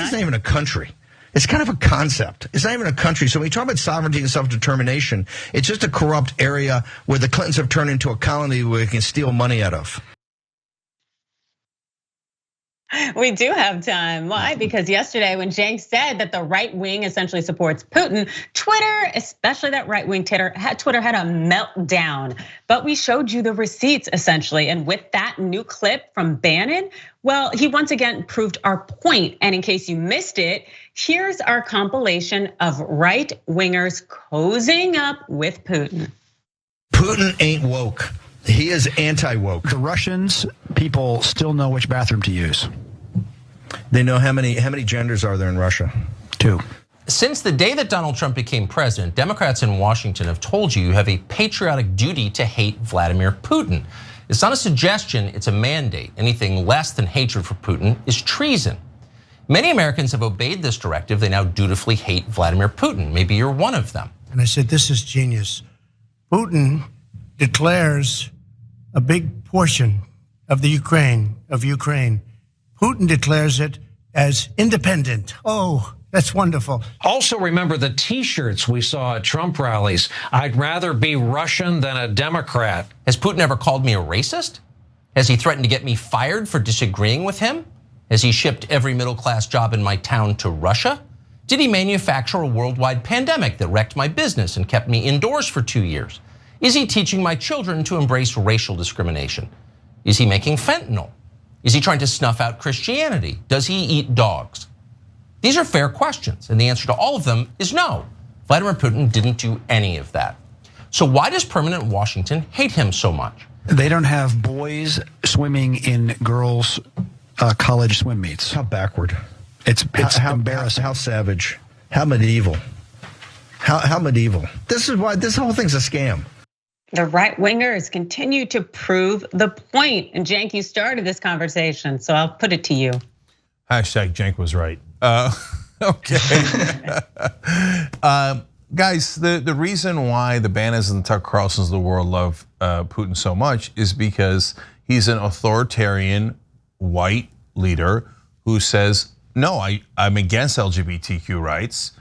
Ukraine's not even a country. It's kind of a concept. It's not even a country. So when you talk about sovereignty and self-determination, it's just a corrupt area where the Clintons have turned into a colony where they can steal money out of. We do have time. Why? Because yesterday when Cenk said that the right wing essentially supports Putin, Twitter, especially that right wing Twitter had a meltdown. But we showed you the receipts essentially. And with that new clip from Bannon, well, he once again proved our point. And in case you missed it, here's our compilation of right wingers cozying up with Putin. Putin ain't woke. He is anti-woke. The Russians, people still know which bathroom to use. They know how many genders are there in Russia? 2. Since the day that Donald Trump became president, Democrats in Washington have told you have a patriotic duty to hate Vladimir Putin. It's not a suggestion, it's a mandate. Anything less than hatred for Putin is treason. Many Americans have obeyed this directive. They now dutifully hate Vladimir Putin. Maybe you're one of them. And I said, this is genius. Putin declares a big portion of the Ukraine. Putin declares it as independent. Oh, that's wonderful. Also remember the t-shirts we saw at Trump rallies. I'd rather be Russian than a Democrat. Has Putin ever called me a racist? Has he threatened to get me fired for disagreeing with him? Has he shipped every middle-class job in my town to Russia? Did he manufacture a worldwide pandemic that wrecked my business and kept me indoors for 2 years? Is he teaching my children to embrace racial discrimination? Is he making fentanyl? Is he trying to snuff out Christianity? Does he eat dogs? These are fair questions, and the answer to all of them is no. Vladimir Putin didn't do any of that. So why does permanent Washington hate him so much? They don't have boys swimming in girls' college swim meets. How backward. It's embarrassing. How savage. How medieval. How medieval. This is why this whole thing's a scam. The right wingers continue to prove the point. And Cenk, you started this conversation, so I'll put it to you. Hashtag Cenk was right. Okay. Guys, the reason why the Bannons and the Tucker Carlsons of the world love Putin so much is because he's an authoritarian white leader who says, no, I'm against LGBTQ rights,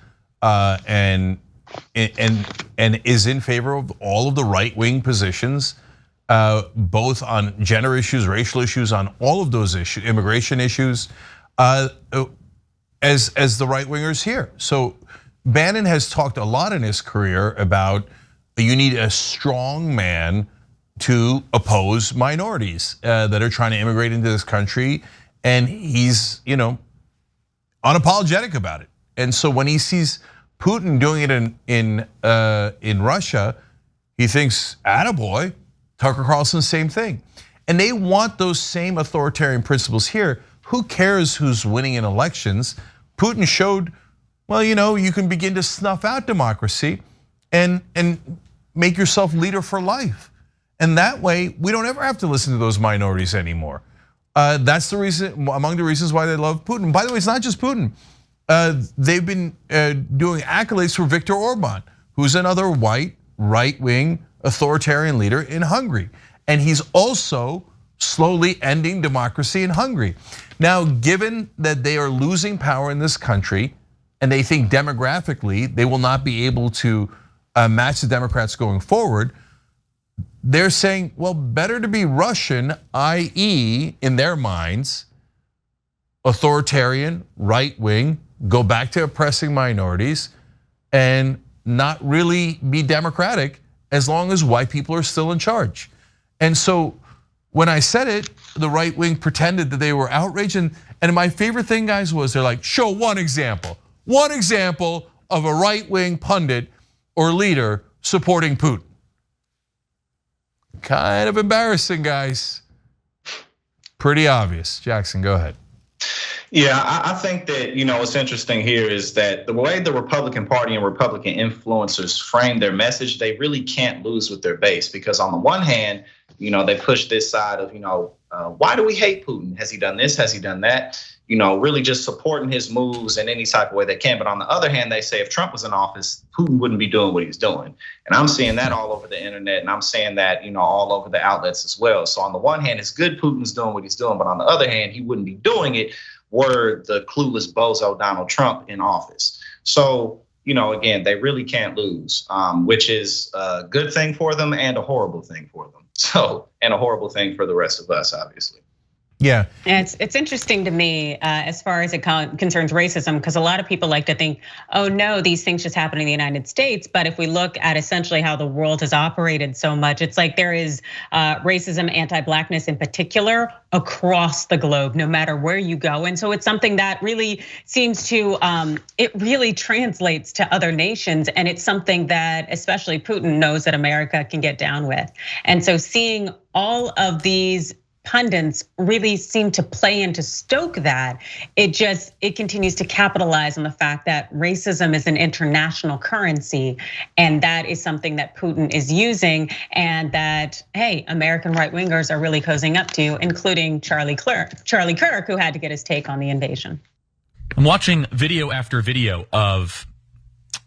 and is in favor of all of the right-wing positions, both on gender issues, racial issues, on all of those issues, immigration issues, as the right-wingers here. So Bannon has talked a lot in his career about you need a strong man to oppose minorities that are trying to immigrate into this country, and he's unapologetic about it. And so when he sees Putin doing it in Russia, he thinks, attaboy. Tucker Carlson, same thing. And they want those same authoritarian principles here. Who cares who's winning in elections? Putin showed, well, you can begin to snuff out democracy and make yourself leader for life. And that way, we don't ever have to listen to those minorities anymore. That's the reason, among the reasons why they love Putin. By the way, it's not just Putin. They've been doing accolades for Viktor Orban, who's another white, right-wing authoritarian leader in Hungary. And he's also slowly ending democracy in Hungary. Now, given that they are losing power in this country, and they think demographically they will not be able to match the Democrats going forward, they're saying, well, better to be Russian, i.e., in their minds, authoritarian, right-wing, go back to oppressing minorities, and not really be democratic as long as white people are still in charge. And so when I said it, the right wing pretended that they were outraged. And my favorite thing, guys, was they're like, show one example of a right wing pundit or leader supporting Putin. Kind of embarrassing, guys. Pretty obvious. Jackson, go ahead. Yeah, I think that, what's interesting here is that the way the Republican Party and Republican influencers frame their message, they really can't lose with their base, because on the one hand, they push this side of, why do we hate Putin? Has he done this? Has he done that? Really just supporting his moves in any type of way they can. But on the other hand, they say if Trump was in office, Putin wouldn't be doing what he's doing. And I'm seeing that all over the internet, and I'm saying that, all over the outlets as well. So on the one hand, it's good Putin's doing what he's doing, but on the other hand, he wouldn't be doing it. were the clueless bozo Donald Trump in office. So, again, they really can't lose, which is a good thing for them and a horrible thing for them. So, and a horrible thing for the rest of us, obviously. Yeah. It's interesting to me as far as it concerns racism, because a lot of people like to think, oh no, these things just happen in the United States. But if we look at essentially how the world has operated so much, it's like there is racism, anti-Blackness in particular across the globe, no matter where you go. And so it's something that really seems to, it really translates to other nations. And it's something that especially Putin knows that America can get down with. And so seeing all of these pundits really seem to play in to stoke that, it continues to capitalize on the fact that racism is an international currency, and that is something that Putin is using, and that, hey, American right-wingers are really cozying up to, including Charlie Kirk, who had to get his take on the invasion. I'm watching video after video of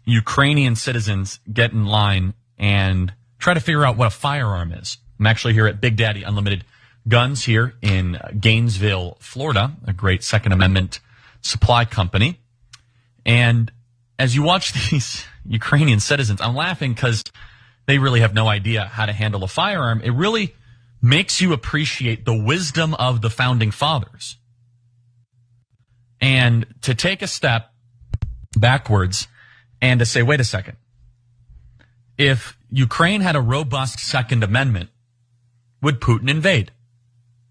Ukrainian citizens get in line and try to figure out what a firearm is. I'm actually here at Big Daddy Unlimited Guns here in Gainesville, Florida, a great Second Amendment supply company. And as you watch these Ukrainian citizens, I'm laughing because they really have no idea how to handle a firearm. It really makes you appreciate the wisdom of the founding fathers. And to take a step backwards and to say, wait a second, if Ukraine had a robust Second Amendment, would Putin invade?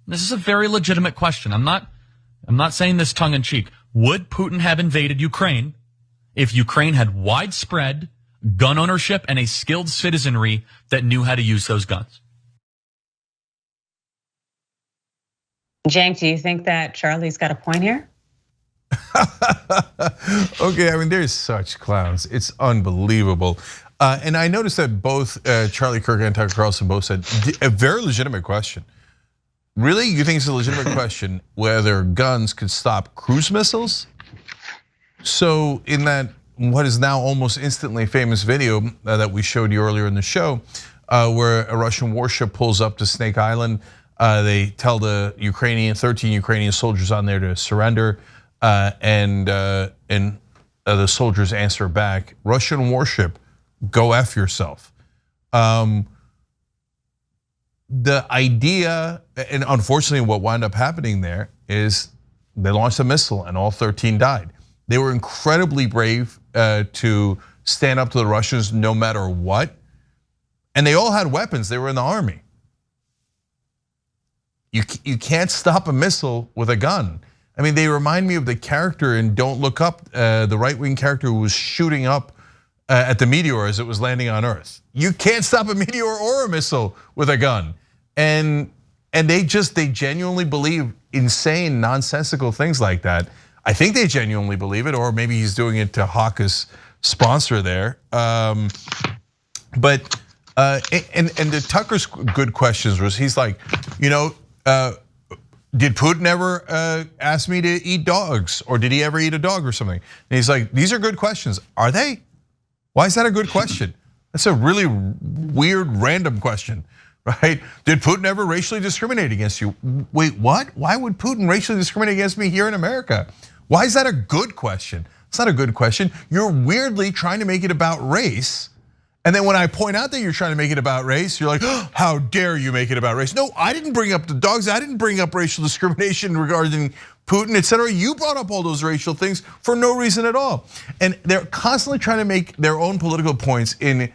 This is a very legitimate question. I'm not saying this tongue in cheek. Would Putin have invaded Ukraine if Ukraine had widespread gun ownership and a skilled citizenry that knew how to use those guns? Cenk, do you think that Charlie's got a point here? Okay, I mean, there's such clowns. It's unbelievable. And I noticed that both Charlie Kirk and Tucker Carlson both said a very legitimate question. Really? You think it's a legitimate question whether guns could stop cruise missiles? So in that, what is now almost instantly famous video that we showed you earlier in the show, where a Russian warship pulls up to Snake Island, they tell the 13 Ukrainian soldiers on there to surrender, and the soldiers answer back, Russian warship, go F yourself. The idea, and unfortunately what wound up happening there is they launched a missile and all 13 died. They were incredibly brave to stand up to the Russians no matter what. And they all had weapons, they were in the army. You can't stop a missile with a gun. I mean, they remind me of the character in Don't Look Up, the right-wing character who was shooting up at the meteor as it was landing on Earth. You can't stop a meteor or a missile with a gun. And they genuinely believe insane, nonsensical things like that. I think they genuinely believe it, or maybe he's doing it to hawk his sponsor there. But the Tucker's good questions was, he's like, did Putin ever ask me to eat dogs, or did he ever eat a dog or something? And he's like, these are good questions. Are they? Why is that a good question? That's a really weird, random question, right? Did Putin ever racially discriminate against you? Wait, what? Why would Putin racially discriminate against me here in America? Why is that a good question? It's not a good question. You're weirdly trying to make it about race. And then when I point out that you're trying to make it about race, you're like, oh, how dare you make it about race? No, I didn't bring up the dogs. I didn't bring up racial discrimination regarding Putin, et cetera. You brought up all those racial things for no reason at all. And they're constantly trying to make their own political points in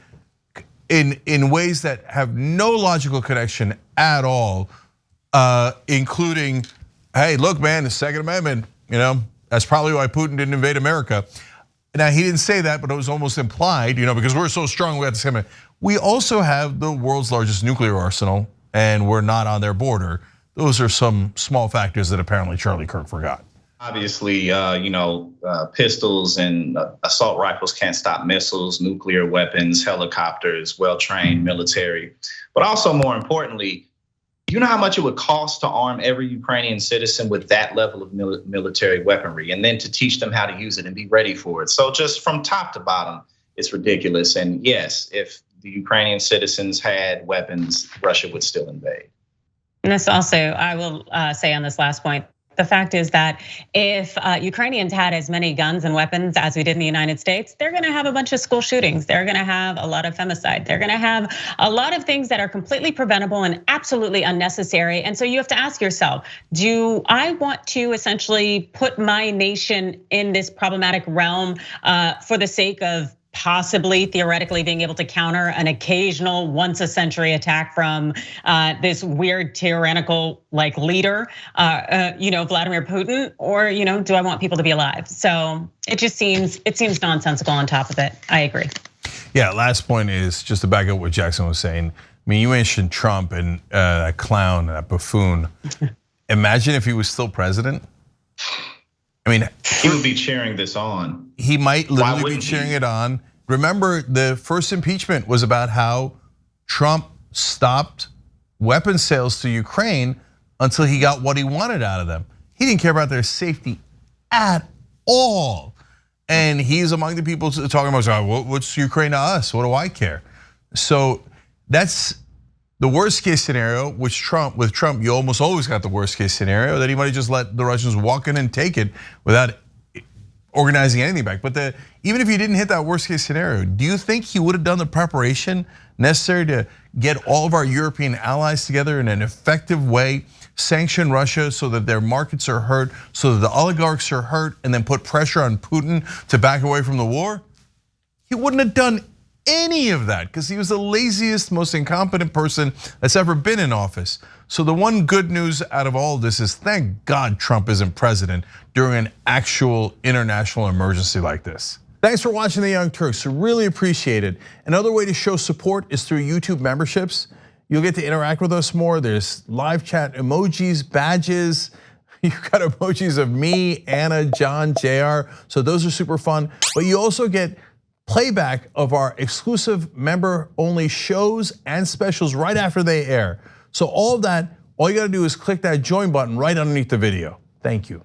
ways that have no logical connection at all, including, hey, look, man, the Second Amendment, that's probably why Putin didn't invade America. Now, he didn't say that, but it was almost implied, because we're so strong, we got the Second Amendment. We also have the world's largest nuclear arsenal, and we're not on their border. Those are some small factors that apparently Charlie Kirk forgot. Obviously, pistols and assault rifles can't stop missiles, nuclear weapons, helicopters, well-trained military. But also, more importantly, you know how much it would cost to arm every Ukrainian citizen with that level of military weaponry, and then to teach them how to use it and be ready for it. So just from top to bottom, it's ridiculous. And yes, if the Ukrainian citizens had weapons, Russia would still invade. And this also, I will say on this last point, The fact is that if Ukrainians had as many guns and weapons as we did in the United States, they're gonna have a bunch of school shootings. They're gonna have a lot of femicide. They're gonna have a lot of things that are completely preventable and absolutely unnecessary. And so you have to ask yourself, do I want to essentially put my nation in this problematic realm for the sake of possibly theoretically being able to counter an occasional once a century attack from this weird tyrannical like leader, Vladimir Putin, or do I want people to be alive? So it seems nonsensical on top of it. I agree. Yeah, last point is just to back up what Jackson was saying. I mean, you mentioned Trump and that clown, that buffoon. Imagine if he was still president. I mean, he would be cheering this on. He might literally be cheering it on. Remember, the first impeachment was about how Trump stopped weapons sales to Ukraine until he got what he wanted out of them. He didn't care about their safety at all. And he's among the people talking about, what's Ukraine to us? What do I care? So that's the worst case scenario, with Trump, you almost always got the worst case scenario that he might have just let the Russians walk in and take it without organizing anything back. But even if he didn't hit that worst case scenario, do you think he would have done the preparation necessary to get all of our European allies together in an effective way, sanction Russia so that their markets are hurt, so that the oligarchs are hurt, and then put pressure on Putin to back away from the war? He wouldn't have done any of that because he was the laziest, most incompetent person that's ever been in office. So the one good news out of all of this is thank God Trump isn't president during an actual international emergency like this. Thanks for watching The Young Turks, really appreciate it. Another way to show support is through YouTube memberships. You'll get to interact with us more. There's live chat emojis, badges. You've got emojis of me, Anna, John, JR. So those are super fun. But you also get playback of our exclusive member-only shows and specials right after they air. So all of that, all you gotta do is click that join button right underneath the video. Thank you.